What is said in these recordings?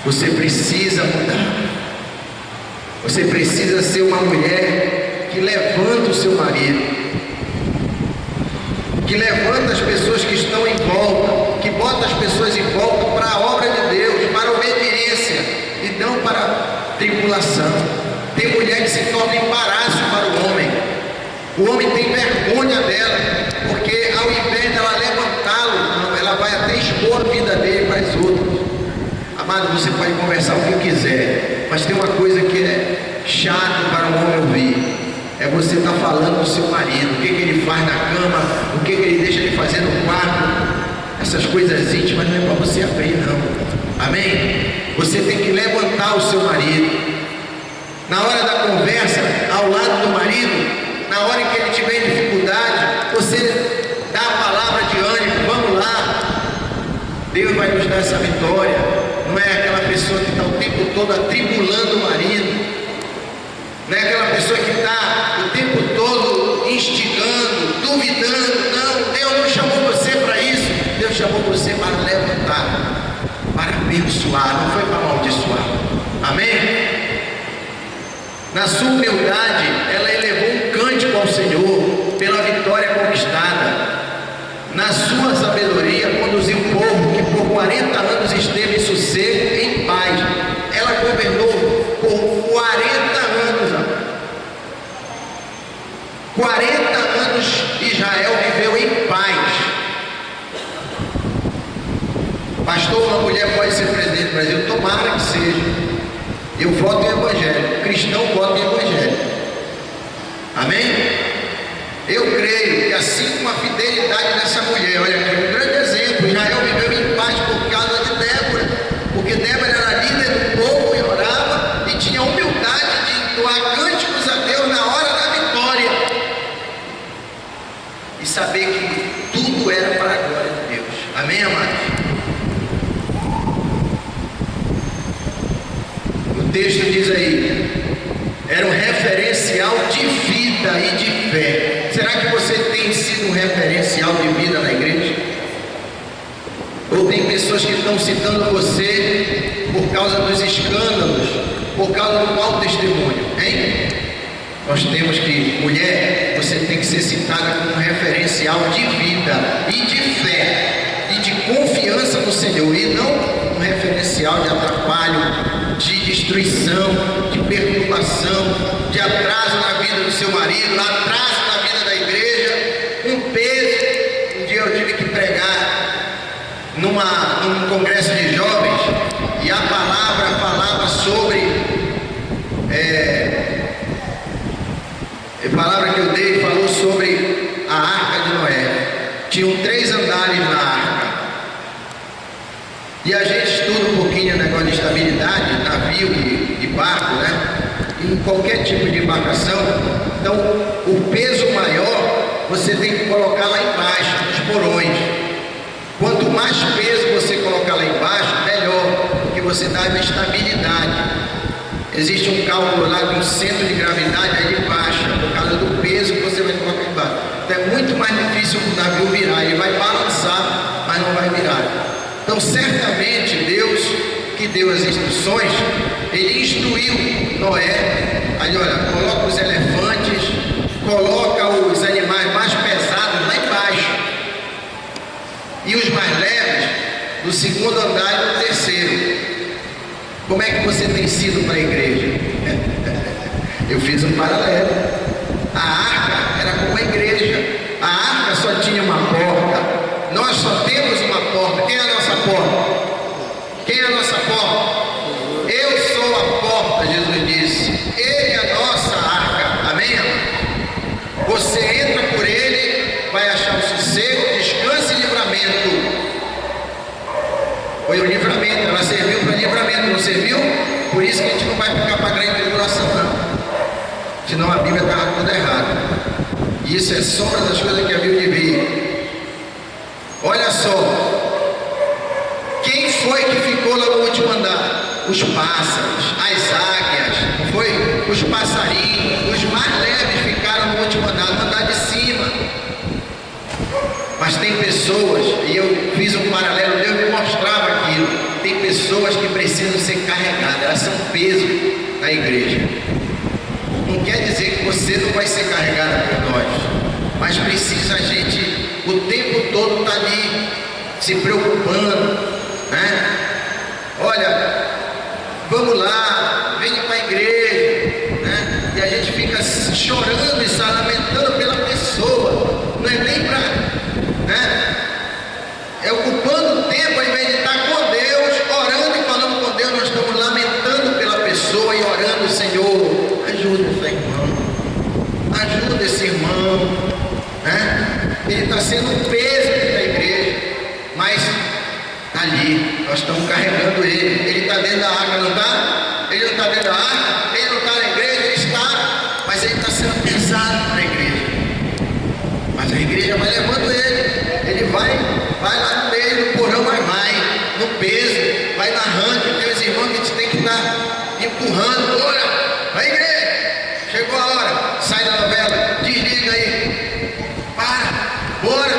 Você precisa mudar. Você precisa ser uma mulher que levanta o seu marido, que levanta as pessoas que estão em volta, que bota as pessoas em volta para a obra de Deus, para a obediência e não para a tribulação. Tem mulher que se torna embaraço para o homem. O homem tem vergonha dela, porque ao invés dela levantá-lo, ela vai até expor a vida dele para as outras. Amado, você pode conversar o que quiser, mas tem uma coisa que é chato para o homem ouvir. É você estar falando do seu marido, o que ele faz na cama, o que ele deixa de fazer no quarto. Essas coisas íntimas não é para você abrir, não. Amém? Você tem que levantar o seu marido. Na hora da conversa, ao lado do marido, na hora em que ele tiver dificuldade, você dá a palavra de ânimo, vamos lá. Deus vai nos dar essa vitória. Não é aquela pessoa que está o tempo todo atribulando o marido. Não é aquela pessoa que está o tempo todo instigando, duvidando. Não, Deus não chamou você para isso. Deus chamou você para levantar, para abençoar, não foi para amaldiçoar. Amém? Na sua humildade, ela elevou um cântico ao Senhor pela vitória conquistada. Na sua sabedoria, conduziu o povo que por 40 anos esteve em sossego, em paz. Ela governou por 40 anos. 40 anos Israel viveu em paz. Pastor, uma mulher pode ser presidente do Brasil? Tomara que seja. Eu voto em evangelho. Cristão vota em evangelho. Amém? Eu creio que assim como a fidelidade dessa mulher, olha aqui, um grande exemplo, Israel viveu em paz por causa de Débora, porque Débora era líder do povo e orava e tinha a humildade de entoar cânticos a Deus na hora da vitória e saber que tudo era para a glória de Deus. Amém, amados? O texto diz aí, era um referencial de vida e de fé. Será que você tem sido um referencial de vida na igreja? Ou tem pessoas que estão citando você por causa dos escândalos, por causa do mau testemunho, hein? Nós temos que, mulher, você tem que ser citada como um referencial de vida e de fé e de confiança no Senhor, e não um referencial de atrapalho, de destruição, de perturbação, de atraso na vida do seu marido, atraso na vida da igreja, um peso. Um dia eu tive que pregar num congresso de jovens e a palavra falava sobre a palavra que eu dei falou sobre a arca de Noé. Tinham 3 andares na arca. E a gente estuda um pouquinho o negócio de estabilidade, navio e barco, né? Em qualquer tipo de embarcação. Então, o peso maior você tem que colocar lá embaixo, nos porões. Quanto mais peso você colocar lá embaixo, melhor, porque você dá uma estabilidade. Existe um cálculo lá de um centro de gravidade, aí ele baixa, por causa do peso que você vai colocar embaixo. Então é muito mais difícil o navio virar, ele vai balançar, mas não vai virar. Então certamente Deus, que deu as instruções, ele instruiu Noé, aí olha, coloca os elefantes, coloca os animais mais pesados lá embaixo, e os mais leves do segundo andar e do terceiro. Como é que você tem sido para a igreja? Eu fiz um paralelo. A arca era como a igreja. A arca só tinha uma porta. Nós só temos uma porta. Quem é a nossa porta? Quem é a nossa porta? Eu sou a porta, Jesus disse. Ele é a nossa arca. Amém? Você entra por ele, vai achar o sossego, descanso e livramento. Foi o livramento, ela serviu para livramento, não serviu? Por isso que a gente não vai ficar para a grande tribulação, não. Senão a Bíblia está toda errada. Isso é sombra das coisas que a Bíblia devia. Olha só, quem foi que ficou lá no último andar? Os pássaros, as águias, não foi? Os passarinhos, os mais leves ficaram no último andar, no andar de cima. Mas tem pessoas, e eu fiz um paralelo, Deus me mostrava aquilo, tem pessoas que precisam ser carregadas, elas são peso na igreja. Não quer dizer que você não vai ser carregado por nós, mas precisa a gente o tempo todo estar ali se preocupando, né? Olha, vamos lá, venha para a igreja, né? E a gente fica chorando e se lamentando pela pessoa, não é nem para, né? É ocupando tempo, ao invés de estar com Deus, orando e falando com Deus, nós estamos lamentando pela pessoa e orando: Senhor, ajuda esse irmão, ajuda esse irmão, né? Ele está sendo um peso da igreja, mas está ali, nós estamos carregando ele está dentro da arca, não está? Ele não está dentro da arca, ele não está na igreja, ele está, mas ele está sendo pesado na igreja, mas a igreja vai levando ele vai lá no meio, no porão, mas vai no peso, vai narrando. Tem os irmãos que a gente tem que estar empurrando: bora, vai igreja, chegou a hora, sai da novela, desliga aí, bora,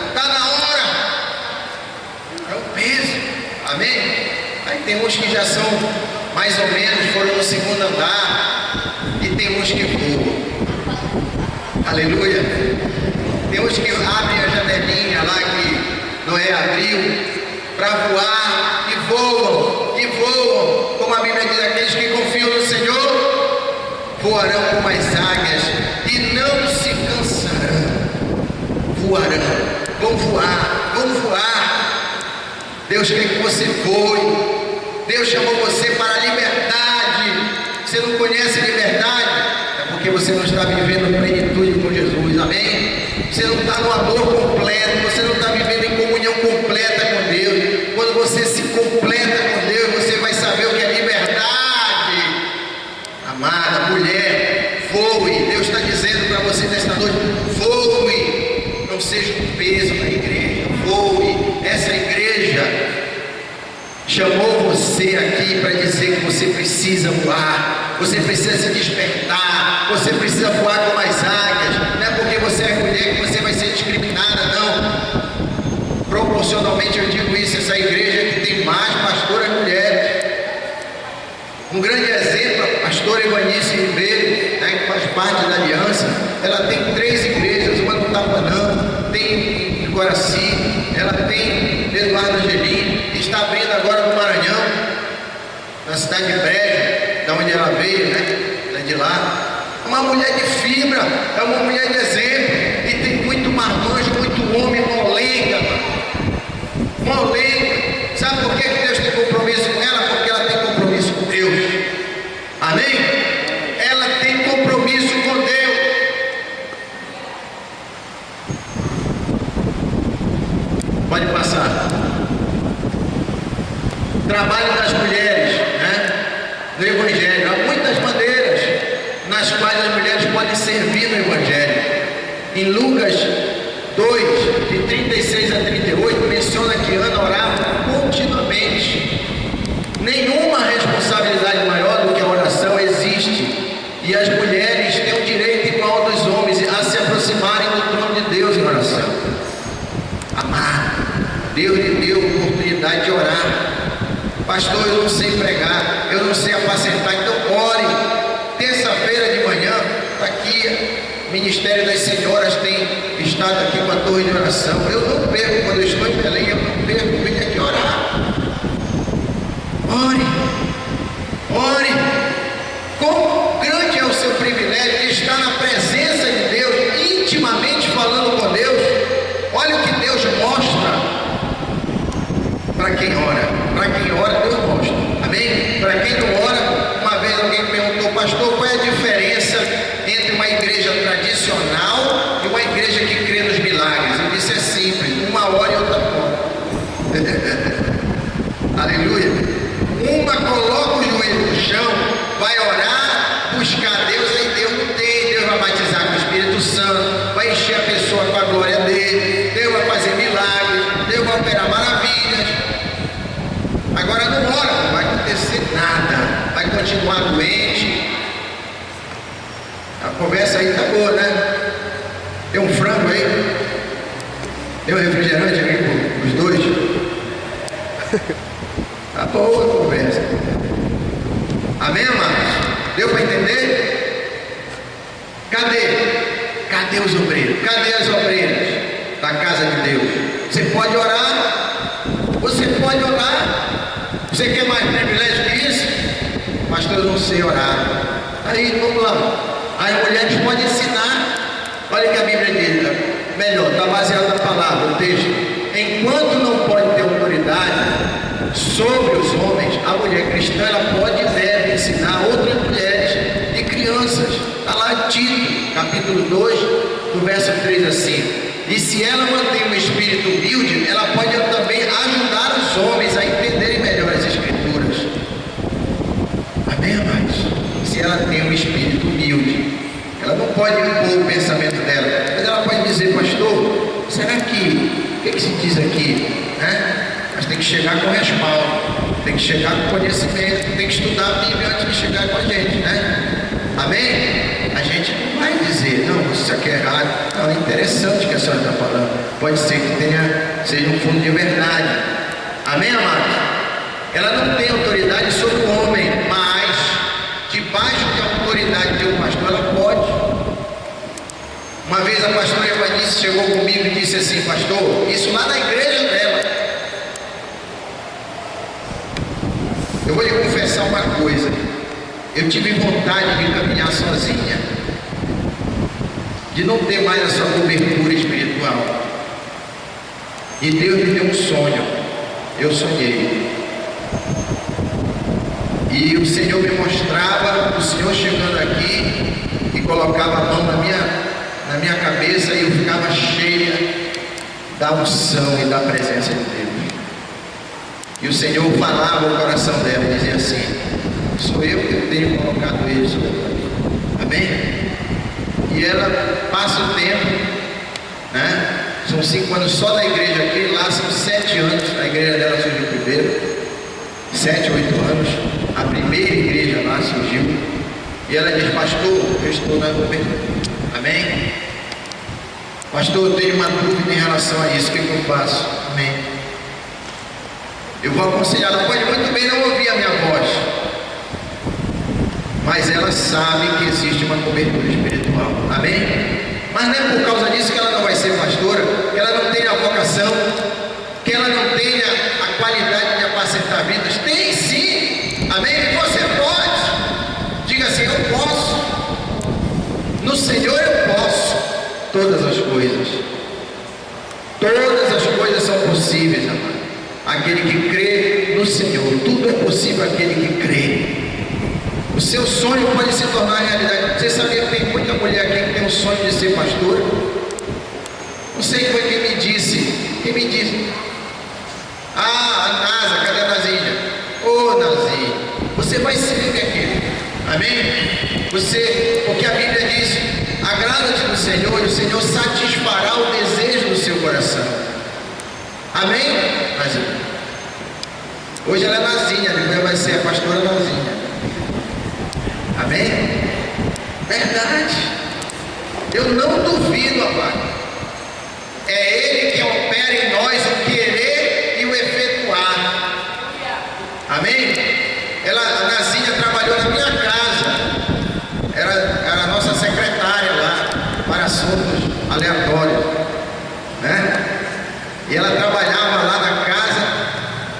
está na hora, é o peso, amém? Aí tem uns que já são mais ou menos, foram no segundo andar, e tem uns que voam, aleluia. Tem uns que abrem a janelinha lá que Noé abriu para voar e voam, como a Bíblia diz: aqueles que confiam no Senhor voarão como as águias e não se cansarão. Voarão, vão voar. Deus quer que você voe. Deus chamou você para a liberdade. Você não conhece a liberdade? É porque você não está vivendo plenitude com Jesus, amém? Você não está no amor completo, você não está vivendo em comunhão completa com Deus. Quando você se completa com Deus, você vai saber o que é liberdade. Amada mulher, voe. Deus está dizendo para você nesta noite: voe, não seja um peso na igreja, voe. Essa igreja chamou você aqui para dizer que você precisa voar, você precisa se despertar, você precisa voar como as águias. Não é porque você é mulher que você vai ser discriminada, não. Proporcionalmente eu digo isso: essa igreja é que tem mais pastoras mulheres. Um grande exemplo, a pastora Evanice Ribeiro, né, que faz parte da aliança. Ela tem 3 igrejas, uma no Tapanã, tem em Guaraci, ela tem Eduardo Angelini, está abrindo agora no Maranhão, na cidade de Brejo, da onde ela veio, né? Ela é de lá. Uma mulher de fibra, é uma mulher de exemplo, e tem muito marmanjo, muito homem molenga. Sabe por que Deus tem compromisso com ela? Porque ela tem compromisso com Deus, amém? Ela tem compromisso com Deus. Pode passar. Trabalho das mulheres, né? No Evangelho. Há muitas maneiras nas quais as mulheres podem servir no Evangelho. Em Lucas 2, de 36 a 38, menciona que Ana orava continuamente. Nenhuma responsabilidade maior do que a oração existe. E as mulheres têm o direito igual dos homens a se aproximarem do trono de Deus em oração. Amar. Deus lhe deu a oportunidade de orar. Pastor, eu não sei pregar, eu não sei apacentar, então ore. Terça-feira de manhã, está aqui, o Ministério das Senhoras tem estado aqui com a torre de oração. Eu não perco, quando eu estou em Belém, eu não perco, venho aqui orar. Ore. Quão grande é o seu privilégio de estar na presença de Deus, intimamente falando com Deus. Olha o que Deus mostra para quem ora. Para quem ora, Deus mostra, amém? Para quem não ora, uma vez alguém perguntou: pastor, qual é a diferença entre uma igreja tradicional e uma igreja que crê nos milagres? Eu disse: é simples, uma ora e outra não. Aleluia. Uma coloca o joelho no chão, vai orar, buscar Deus, aí Deus não tem. Deus vai batizar com o Espírito Santo, vai encher a pessoa com a glória dele, Deus vai fazer milagres, Deus vai operar maravilhas. Agora não ora, não vai acontecer nada, vai continuar doente. A conversa aí tá boa, né? Tem um frango aí, tem um refrigerante aí para os dois. Tá boa a conversa. Amém, amados? Deu para entender? Cadê os obreiros? Cadê as obreiras da casa de Deus? Você pode orar? Você pode orar? Você quer mais privilégio que isso? Pastor, eu não sei orar. Aí, vamos lá. As mulheres podem ensinar. Olha o que a Bíblia diz. Melhor, está baseado na palavra, o texto. Enquanto não pode ter autoridade sobre os homens, a mulher cristã ela pode e deve ensinar outras mulheres e crianças. Está lá Tito, capítulo 2, do verso 3 assim. E se ela mantém um espírito humilde, ela pode também ajudar os homens a entenderem melhor as Escrituras. Amém, amados? Se ela tem um espírito humilde, ela não pode impor o pensamento dela, mas ela pode dizer, pastor, será que, o que se diz aqui? Mas tem que chegar com respaldo, tem que chegar com conhecimento, tem que estudar a Bíblia antes de chegar com a gente, Amém? A gente não vai dizer, não, isso aqui é errado. Não, é interessante o que a senhora está falando. Pode ser que seja um fundo de verdade. Amém, amados? Ela não tem autoridade sobre o homem, mas debaixo da autoridade de um pastor, ela pode. Uma vez a pastora Evanice chegou comigo e disse assim, pastor, isso lá na igreja dela. Eu vou lhe confessar uma coisa. Eu tive vontade de caminhar sozinha, de não ter mais essa cobertura espiritual. E Deus me deu um sonho. Eu sonhei. E o Senhor me mostrava o Senhor chegando aqui e colocava a mão na minha cabeça e eu ficava cheia da unção e da presença de Deus. E o Senhor falava ao coração dela e dizia assim, sou eu que tenho colocado isso. Amém? E ela passa o tempo, São 5 anos só na igreja aqui, lá são 7 anos, a igreja dela surgiu primeiro, 7, 8 anos, a primeira igreja lá surgiu, e ela diz, pastor, eu estou na cobertura. Amém? Pastor, eu tenho uma dúvida em relação a isso, o que eu faço? Amém? Eu vou aconselhar, ela pode muito bem não ouvir a minha voz, mas ela sabe que existe uma cobertura espiritual. Amém? Mas não é por causa disso que ela não vai ser pastora, que ela não tenha a vocação, que ela não tenha a qualidade de apacentar vidas. Tem sim. Amém? Você pode. Diga assim, eu posso. No Senhor eu posso todas as coisas. Todas as coisas são possíveis, amado. Aquele que crê no Senhor, tudo é possível aquele que crê. O seu sonho pode se tornar realidade. Você sabia que tem muita mulher aqui que tem o sonho de ser pastora? Não sei foi quem me disse. Quem me disse? Ah, a Nasa, cadê a Nazinha? Ô Nazinha, você vai ser aqui. Amém? Porque a Bíblia diz, agrada-te do Senhor e o Senhor satisfará o desejo do seu coração. Amém? Nazinha. Hoje ela é Nazinha, depois vai ser a pastora Nazinha. Amém? Verdade. Eu não duvido, amado. É Ele que opera em nós o querer e o efetuar. Amém? A Nazinha trabalhou na minha casa. Era a nossa secretária lá, para assuntos aleatórios. E ela trabalhava lá na casa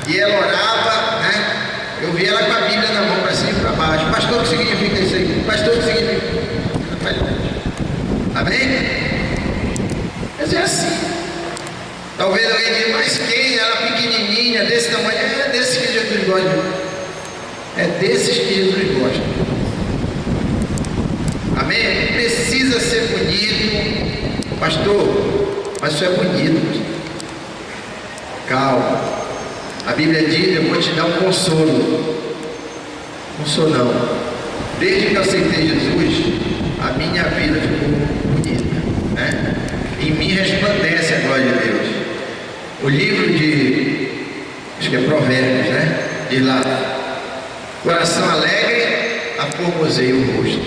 e ela orava, Eu vi ela com a Bíblia na mão, para cima e para baixo. Pastor, o que significa isso aí? Pastor, o que significa? Amém? Mas é assim. Talvez alguém diga, mas quem? Ela pequenininha, desse tamanho. É desses que Jesus gosta. É desses que Jesus gosta. Amém? Precisa ser bonito. Pastor, mas isso é bonito. Calma. A Bíblia diz, eu vou te dar um consolo. Consolão. Desde que eu aceitei Jesus, a minha vida ficou bonita. Em mim resplandece a glória de Deus. O livro acho que é Provérbios, diz lá, coração alegre, aformoseia o rosto.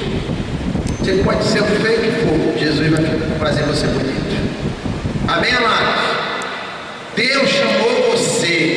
Você pode ser o feio que for, Jesus vai fazer você bonito. Amém, amados? Deus chamou você.